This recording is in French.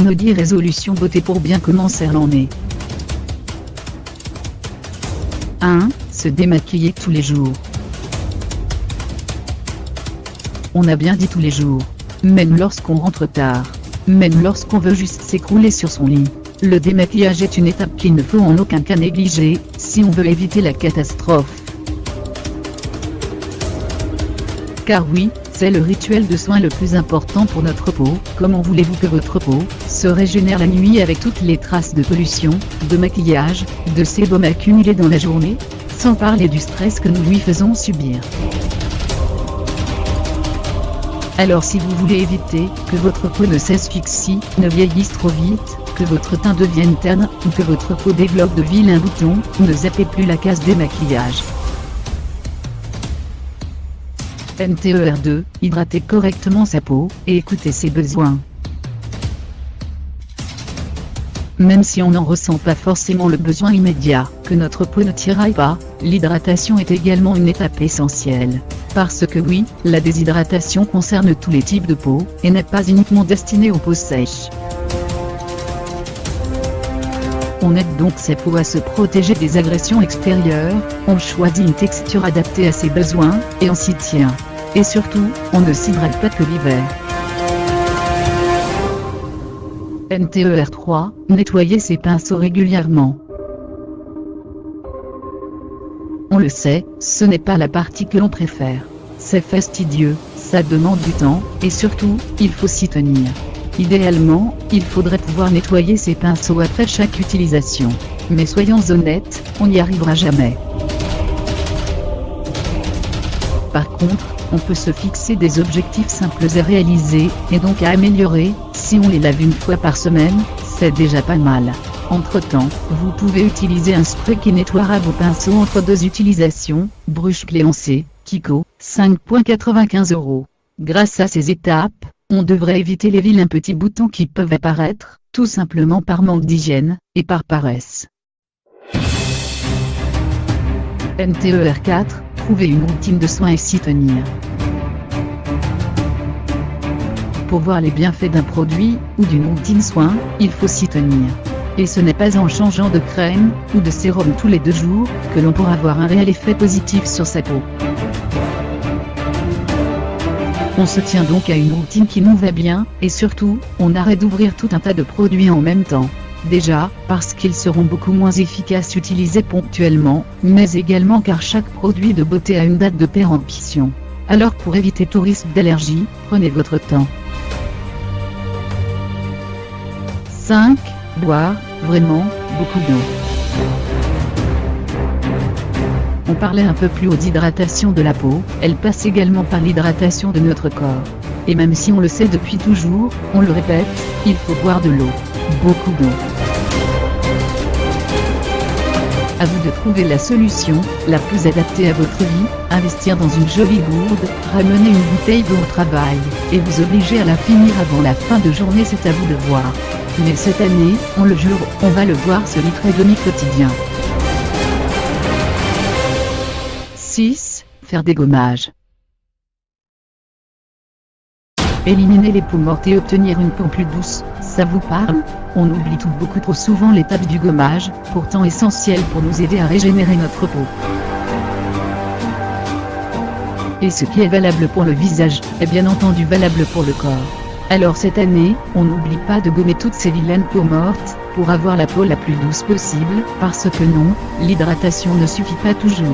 nos 10 résolutions beauté pour bien commencer l'année. 1. Se démaquiller tous les jours. On a bien dit tous les jours. Même lorsqu'on rentre tard. Même lorsqu'on veut juste s'écrouler sur son lit. Le démaquillage est une étape qu'il ne faut en aucun cas négliger, si on veut éviter la catastrophe. Car oui, c'est le rituel de soin le plus important pour notre peau. Comment voulez-vous que votre peau se régénère la nuit avec toutes les traces de pollution, de maquillage, de sébum accumulés dans la journée? Sans parler du stress que nous lui faisons subir. Alors si vous voulez éviter que votre peau ne s'asphyxie, ne vieillisse trop vite, que votre teint devienne terne, ou que votre peau développe de vilains boutons, ne zappez plus la case démaquillage. NTER2, hydrater correctement sa peau, et écouter ses besoins. Même si on n'en ressent pas forcément le besoin immédiat, que notre peau ne tiraille pas, l'hydratation est également une étape essentielle. Parce que oui, la déshydratation concerne tous les types de peau, et n'est pas uniquement destinée aux peaux sèches. On aide donc sa peau à se protéger des agressions extérieures, on choisit une texture adaptée à ses besoins, et on s'y tient. Et surtout, on ne s'hydrate pas que l'hiver. NTER3, nettoyer ses pinceaux régulièrement. On le sait, ce n'est pas la partie que l'on préfère. C'est fastidieux, ça demande du temps, et surtout, il faut s'y tenir. Idéalement, il faudrait pouvoir nettoyer ses pinceaux après chaque utilisation. Mais soyons honnêtes, on n'y arrivera jamais. Par contre, on peut se fixer des objectifs simples à réaliser, et donc à améliorer. Si on les lave une fois par semaine, c'est déjà pas mal. Entre-temps, vous pouvez utiliser un spray qui nettoiera vos pinceaux entre 2 utilisations, Brush Cléancé, Kiko, 5,95 €. Grâce à ces étapes, on devrait éviter les vilains petits boutons qui peuvent apparaître, tout simplement par manque d'hygiène, et par paresse. NTER4, trouver une routine de soins et s'y tenir. Pour voir les bienfaits d'un produit, ou d'une routine soin, il faut s'y tenir. Et ce n'est pas en changeant de crème, ou de sérum tous les 2 jours, que l'on pourra avoir un réel effet positif sur sa peau. On se tient donc à une routine qui nous va bien, et surtout, on arrête d'ouvrir tout un tas de produits en même temps. Déjà, parce qu'ils seront beaucoup moins efficaces utilisés ponctuellement, mais également car chaque produit de beauté a une date de péremption. Alors pour éviter tout risque d'allergie, prenez votre temps. 5. Boire, vraiment, beaucoup d'eau. On parlait un peu plus haut d'hydratation de la peau, elle passe également par l'hydratation de notre corps. Et même si on le sait depuis toujours, on le répète, il faut boire de l'eau. Beaucoup d'eau. À vous de trouver la solution, la plus adaptée à votre vie, investir dans une jolie gourde, ramener une bouteille d'eau au travail, et vous obliger à la finir avant la fin de journée, c'est à vous de voir. Mais cette année, on le jure, on va le voir ce litre et demi quotidien. 6. Faire des gommages. Éliminer les peaux mortes et obtenir une peau plus douce, ça vous parle? On oublie beaucoup trop souvent l'étape du gommage, pourtant essentielle pour nous aider à régénérer notre peau. Et ce qui est valable pour le visage, est bien entendu valable pour le corps. Alors cette année, on n'oublie pas de gommer toutes ces vilaines peaux mortes, pour avoir la peau la plus douce possible, parce que non, l'hydratation ne suffit pas toujours.